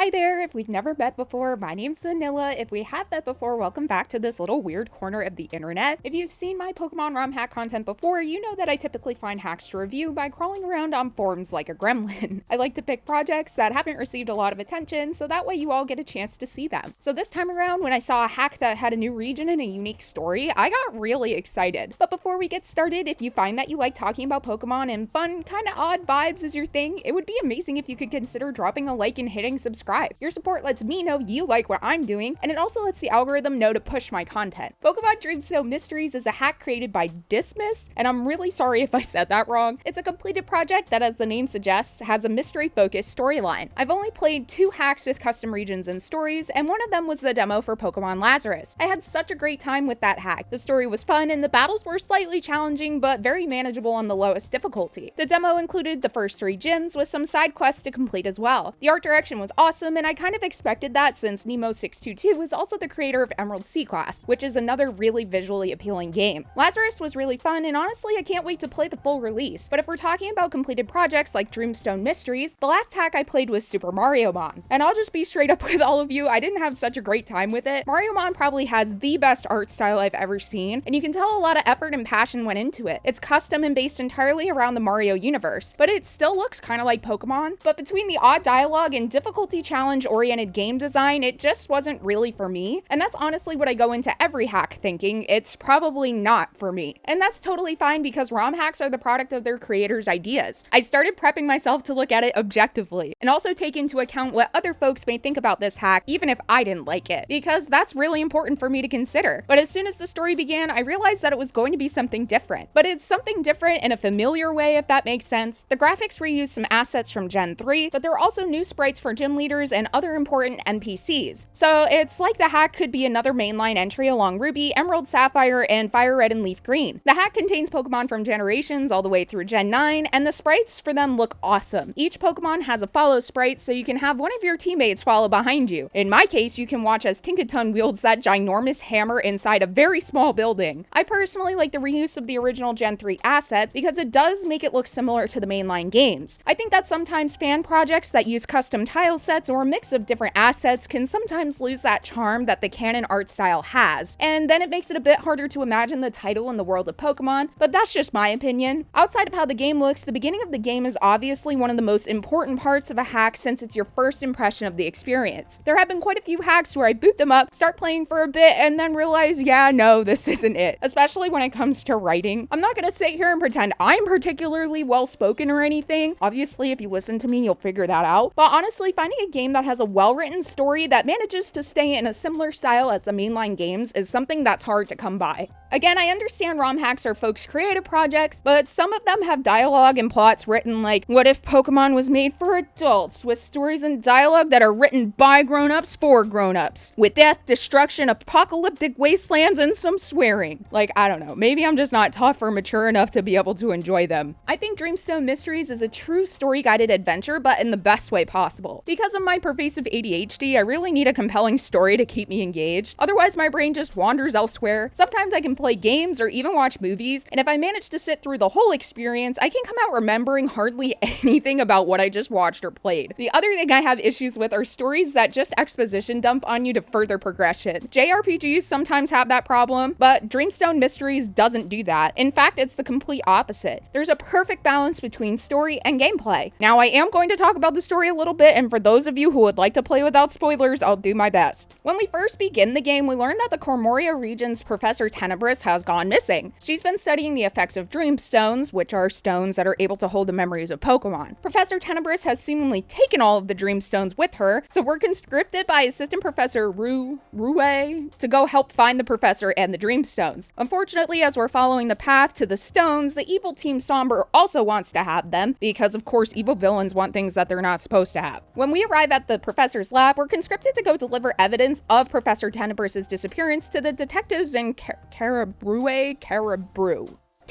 Hi there, if we've never met before, my name's Vanilla. If we have met before, welcome back to this little weird corner of the internet. If you've seen my Pokemon Rom Hack content before, you know that I typically find hacks to review by crawling around on forums like a gremlin. I like to pick projects that haven't received a lot of attention, so that way you all get a chance to see them. So this time around, when I saw a hack that had a new region and a unique story, I got really excited. But before we get started, if you find that you like talking about Pokemon and fun, kinda odd vibes is your thing, it would be amazing if you could consider dropping a like and hitting subscribe. Your support lets me know you like what I'm doing, and it also lets the algorithm know to push my content. Pokemon Dreamstone Mysteries is a hack created by Dismissed, and I'm really sorry if I said that wrong. It's a completed project that, as the name suggests, has a mystery-focused storyline. I've only played 2 hacks with custom regions and stories, and one of them was the demo for Pokemon Lazarus. I had such a great time with that hack. The story was fun, and the battles were slightly challenging, but very manageable on the lowest difficulty. The demo included the first 3 gyms with some side quests to complete as well. The art direction was awesome, and I kind of expected that since Nemo622 is also the creator of Emerald Sea Class, which is another really visually appealing game. Lazarus was really fun, and honestly, I can't wait to play the full release. But if we're talking about completed projects like Dreamstone Mysteries, the last hack I played was Super Mario Mon. And I'll just be straight up with all of you, I didn't have such a great time with it. Mario Mon probably has the best art style I've ever seen, and you can tell a lot of effort and passion went into it. It's custom and based entirely around the Mario universe, but it still looks kind of like Pokemon. But between the odd dialogue and difficulty challenge-oriented game design, it just wasn't really for me. And that's honestly what I go into every hack thinking, it's probably not for me. And that's totally fine because ROM hacks are the product of their creators' ideas. I started prepping myself to look at it objectively, and also take into account what other folks may think about this hack, even if I didn't like it, because that's really important for me to consider. But as soon as the story began, I realized that it was going to be something different. But it's something different in a familiar way, if that makes sense. The graphics reused some assets from Gen 3, but there are also new sprites for gym leaders and other important NPCs. So it's like the hack could be another mainline entry along Ruby, Emerald, Sapphire, and Fire Red and Leaf Green. The hack contains Pokemon from generations all the way through Gen 9, and the sprites for them look awesome. Each Pokemon has a follow sprite, so you can have one of your teammates follow behind you. In my case, you can watch as Tinkaton wields that ginormous hammer inside a very small building. I personally like the reuse of the original Gen 3 assets because it does make it look similar to the mainline games. I think that sometimes fan projects that use custom tile sets or a mix of different assets can sometimes lose that charm that the canon art style has, and then it makes it a bit harder to imagine the title in the world of Pokemon, but that's just my opinion. Outside of how the game looks, the beginning of the game is obviously one of the most important parts of a hack since it's your first impression of the experience. There have been quite a few hacks where I boot them up, start playing for a bit, and then realize, yeah, no, this isn't it. Especially when it comes to writing. I'm not gonna sit here and pretend I'm particularly well-spoken or anything. Obviously, if you listen to me, you'll figure that out. But honestly, finding a game that has a well-written story that manages to stay in a similar style as the mainline games is something that's hard to come by. Again, I understand ROM hacks are folks' creative projects, but some of them have dialogue and plots written like, what if Pokemon was made for adults, with stories and dialogue that are written by grown-ups for grown-ups, with death, destruction, apocalyptic wastelands, and some swearing. Like, I don't know, maybe I'm just not tough or mature enough to be able to enjoy them. I think Dreamstone Mysteries is a true story-guided adventure, but in the best way possible. Because of my pervasive ADHD, I really need a compelling story to keep me engaged. Otherwise, my brain just wanders elsewhere. Sometimes I can play games or even watch movies, and if I manage to sit through the whole experience, I can come out remembering hardly anything about what I just watched or played. The other thing I have issues with are stories that just exposition dump on you to further progression. JRPGs sometimes have that problem, but Dreamstone Mysteries doesn't do that. In fact, it's the complete opposite. There's a perfect balance between story and gameplay. Now, I am going to talk about the story a little bit, and for those of you who would like to play without spoilers, I'll do my best. When we first begin the game, we learn that the Cormoria region's Professor Tenebris has gone missing. She's been studying the effects of Dreamstones, which are stones that are able to hold the memories of Pokemon. Professor Tenebris has seemingly taken all of the Dreamstones with her, so we're conscripted by Assistant Professor Rue to go help find the professor and the Dreamstones. Unfortunately, as we're following the path to the stones, the evil Team Somber also wants to have them, because of course evil villains want things that they're not supposed to have. When we arrive at the professor's lab, we're conscripted to go deliver evidence of Professor Tenebris's disappearance to the detectives in Carabrew.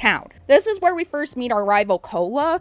town. This is where we first meet our rival Cola,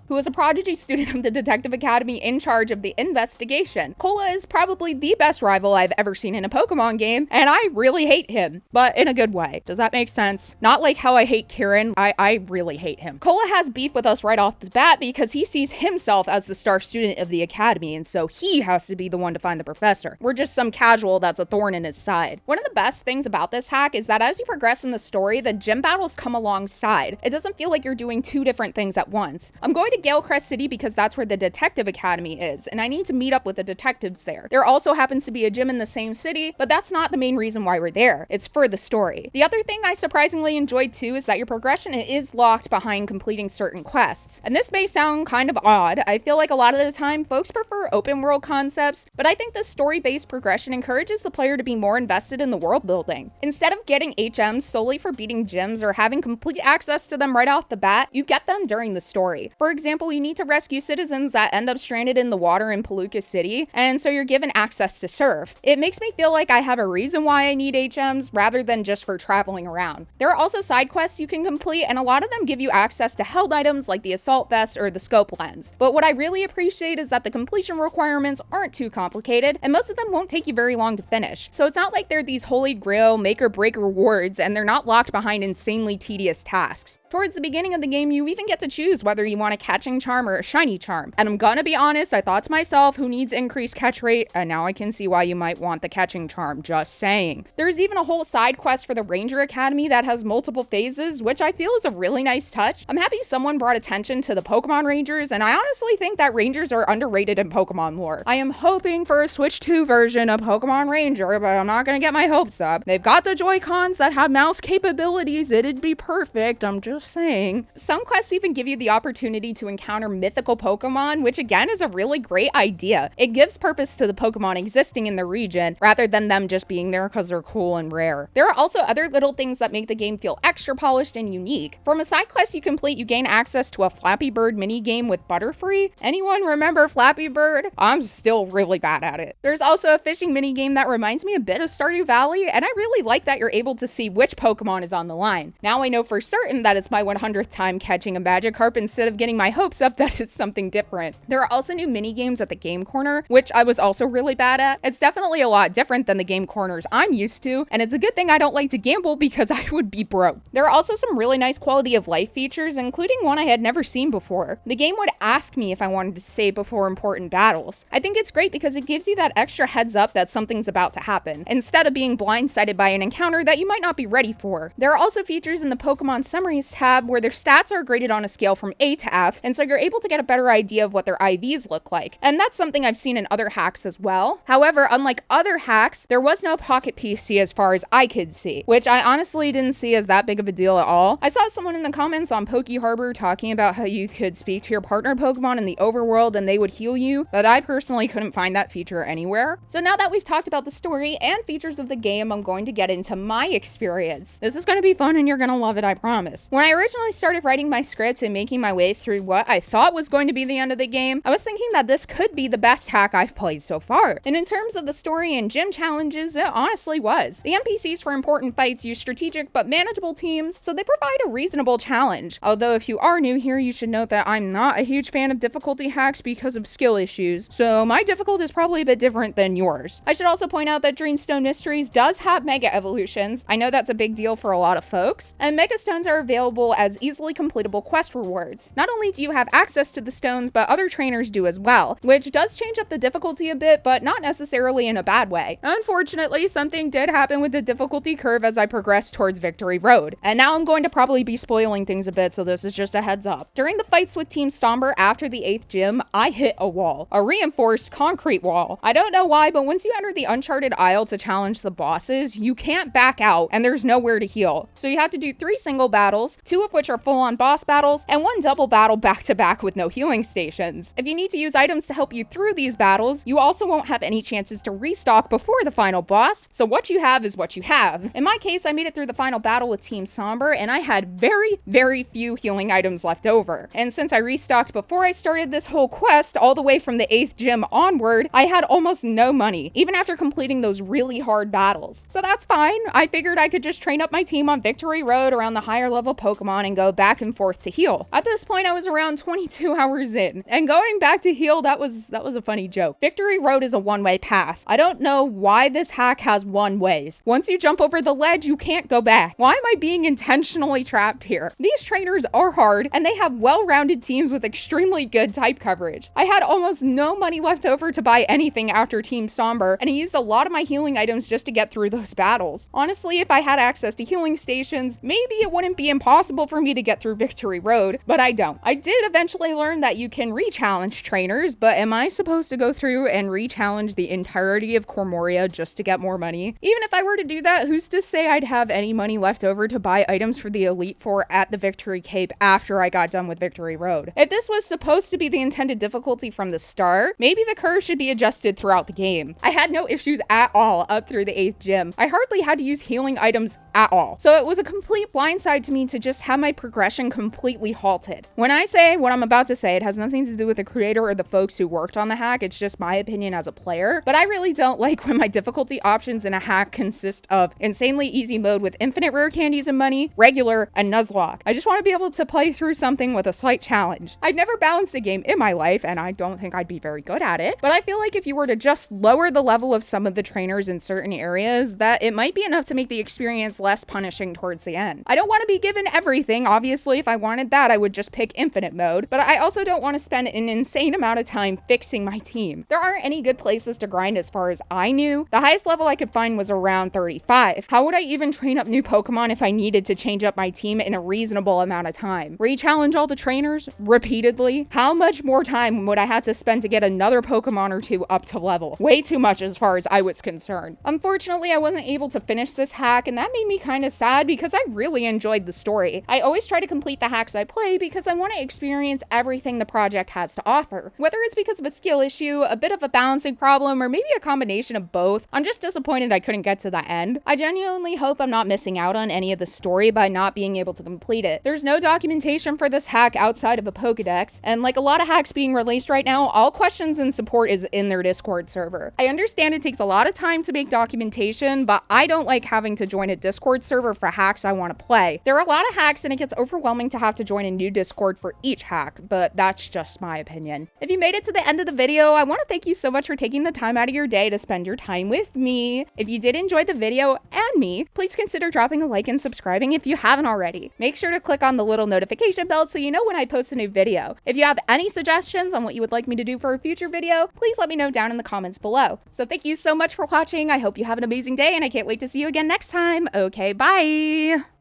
who is a prodigy student of the Detective Academy in charge of the investigation. Cola is probably the best rival I've ever seen in a Pokemon game, and I really hate him, but in a good way. Does that make sense? Not like how I hate Kieran. I really hate him. Cola has beef with us right off the bat because he sees himself as the star student of the academy, and so he has to be the one to find the professor. We're just some casual that's a thorn in his side. One of the best things about this hack is that as you progress in the story, the gym battles come alongside. It doesn't feel like you're doing two different things at once. I'm going to Galecrest City because that's where the Detective Academy is, and I need to meet up with the detectives there. There also happens to be a gym in the same city, but that's not the main reason why we're there. It's for the story. The other thing I surprisingly enjoyed too is that your progression is locked behind completing certain quests. And this may sound kind of odd. I feel like a lot of the time folks prefer open world concepts, but I think the story-based progression encourages the player to be more invested in the world building. Instead of getting HMs solely for beating gyms or having complete access to them right off the bat, you get them during the story. For example, you need to rescue citizens that end up stranded in the water in Palooka City, and so you're given access to surf. It makes me feel like I have a reason why I need HMs rather than just for traveling around. There are also side quests you can complete, and a lot of them give you access to held items like the assault vest or the scope lens. But what I really appreciate is that the completion requirements aren't too complicated, and most of them won't take you very long to finish. So it's not like they're these holy grail make or break rewards, and they're not locked behind insanely tedious tasks. Towards the beginning of the game, you even get to choose whether you want a catching charm or a shiny charm. And I'm gonna be honest, I thought to myself, who needs increased catch rate? And now I can see why you might want the catching charm, just saying. There's even a whole side quest for the Ranger Academy that has multiple phases, which I feel is a really nice touch. I'm happy someone brought attention to the Pokemon Rangers, and I honestly think that Rangers are underrated in Pokemon lore. I am hoping for a Switch 2 version of Pokemon Ranger, but I'm not gonna get my hopes up. They've got the Joy-Cons that have mouse capabilities, it'd be perfect, I'm just saying. Some quests even give you the opportunity to encounter mythical Pokemon, which again is a really great idea. It gives purpose to the Pokemon existing in the region, rather than them just being there because they're cool and rare. There are also other little things that make the game feel extra polished and unique. From a side quest you complete, you gain access to a Flappy Bird minigame with Butterfree. Anyone remember Flappy Bird? I'm still really bad at it. There's also a fishing minigame that reminds me a bit of Stardew Valley, and I really like that you're able to see which Pokemon is on the line. Now I know for certain that it's my 100th time catching a Magikarp instead of getting my hopes up that it's something different. There are also new mini-games at the game corner, which I was also really bad at. It's definitely a lot different than the game corners I'm used to, and it's a good thing I don't like to gamble because I would be broke. There are also some really nice quality of life features, including one I had never seen before. The game would ask me if I wanted to save before important battles. I think it's great because it gives you that extra heads up that something's about to happen, instead of being blindsided by an encounter that you might not be ready for. There are also features in the Pokemon Summaries tab where their stats are graded on a scale from A to F, and so you're able to get a better idea of what their IVs look like. And that's something I've seen in other hacks as well. However, unlike other hacks, there was no Pocket PC as far as I could see, which I honestly didn't see as that big of a deal at all. I saw someone in the comments on Poke Harbor talking about how you could speak to your partner Pokemon in the overworld and they would heal you, but I personally couldn't find that feature anywhere. So now that we've talked about the story and features of the game, I'm going to get into my experience. This is going to be fun and you're going to love it, I promise. When I originally started writing my script and making my way through what I thought was going to be the end of the game, I was thinking that this could be the best hack I've played so far. And in terms of the story and gym challenges, it honestly was. The NPCs for important fights use strategic but manageable teams, so they provide a reasonable challenge. Although if you are new here, you should note that I'm not a huge fan of difficulty hacks because of skill issues, so my difficulty is probably a bit different than yours. I should also point out that Dreamstone Mysteries does have Mega Evolutions. I know that's a big deal for a lot of folks, and Mega Stones are available as easily completable quest rewards. Not only do you have access to the stones, but other trainers do as well, which does change up the difficulty a bit, but not necessarily in a bad way. Unfortunately, something did happen with the difficulty curve as I progressed towards Victory Road, and now I'm going to probably be spoiling things a bit, so this is just a heads up. During the fights with Team Somber after the 8th gym, I hit a wall, a reinforced concrete wall. I don't know why, but once you enter the Uncharted Isle to challenge the bosses, you can't back out, and there's nowhere to heal. So you have to do 3 single battles, 2 of which are full-on boss battles, and 1 double battle back-to-back with no healing stations. If you need to use items to help you through these battles, you also won't have any chances to restock before the final boss, so what you have is what you have. In my case, I made it through the final battle with Team Somber, and I had very few healing items left over. And since I restocked before I started this whole quest, all the way from the 8th gym onward, I had almost no money, even after completing those really hard battles. So that's fine. I figured I could just train up my team on Victory Road road around the higher level Pokemon and go back and forth to heal. At this point, I was around 22 hours in, and going back to heal, that was a funny joke. Victory Road is a one-way path. I don't know why this hack has one ways. Once you jump over the ledge, you can't go back. Why am I being intentionally trapped here? These trainers are hard, and they have well-rounded teams with extremely good type coverage. I had almost no money left over to buy anything after Team Somber, and I used a lot of my healing items just to get through those battles. Honestly, if I had access to healing stations, maybe it wouldn't be impossible for me to get through Victory Road, but I don't. I did eventually learn that you can re-challenge trainers, but am I supposed to go through and re-challenge the entirety of Cormoria just to get more money? Even if I were to do that, who's to say I'd have any money left over to buy items for the Elite Four at the Victory Cape after I got done with Victory Road? If this was supposed to be the intended difficulty from the start, maybe the curve should be adjusted throughout the game. I had no issues at all up through the 8th gym. I hardly had to use healing items at all. So it was a complete blindside to me to just have my progression completely halted. When I say what I'm about to say, it has nothing to do with the creator or the folks who worked on the hack. It's just my opinion as a player. But I really don't like when my difficulty options in a hack consist of insanely easy mode with infinite rare candies and money, regular, and Nuzlocke. I just want to be able to play through something with a slight challenge. I've never balanced a game in my life, and I don't think I'd be very good at it. But I feel like if you were to just lower the level of some of the trainers in certain areas, that it might be enough to make the experience less punishing towards the end. I don't want to be given everything. Obviously, if I wanted that, I would just pick infinite mode, but I also don't want to spend an insane amount of time fixing my team. There aren't any good places to grind as far as I knew. The highest level I could find was around 35. How would I even train up new Pokemon if I needed to change up my team in a reasonable amount of time? Re-challenge all the trainers repeatedly? How much more time would I have to spend to get another Pokemon or two up to level? Way too much as far as I was concerned. Unfortunately, I wasn't able to finish this hack, and that made me kind of sad because I really enjoyed the story. I always try to complete the hacks I play because I want to experience everything the project has to offer. Whether it's because of a skill issue, a bit of a balancing problem, or maybe a combination of both, I'm just disappointed I couldn't get to the end. I genuinely hope I'm not missing out on any of the story by not being able to complete it. There's no documentation for this hack outside of a Pokedex, and like a lot of hacks being released right now, all questions and support is in their Discord server. I understand it takes a lot of time to make documentation, but I don't like having to join a Discord server for hacks I want to play. There are a lot of hacks and it gets overwhelming to have to join a new Discord for each hack, but that's just my opinion. If you made it to the end of the video, I want to thank you so much for taking the time out of your day to spend your time with me. If you did enjoy the video and me, please consider dropping a like and subscribing if you haven't already. Make sure to click on the little notification bell so you know when I post a new video. If you have any suggestions on what you would like me to do for a future video, please let me know down in the comments below. So thank you so much for watching. I hope you have an amazing day and I can't wait to see you again next time. Okay, bye!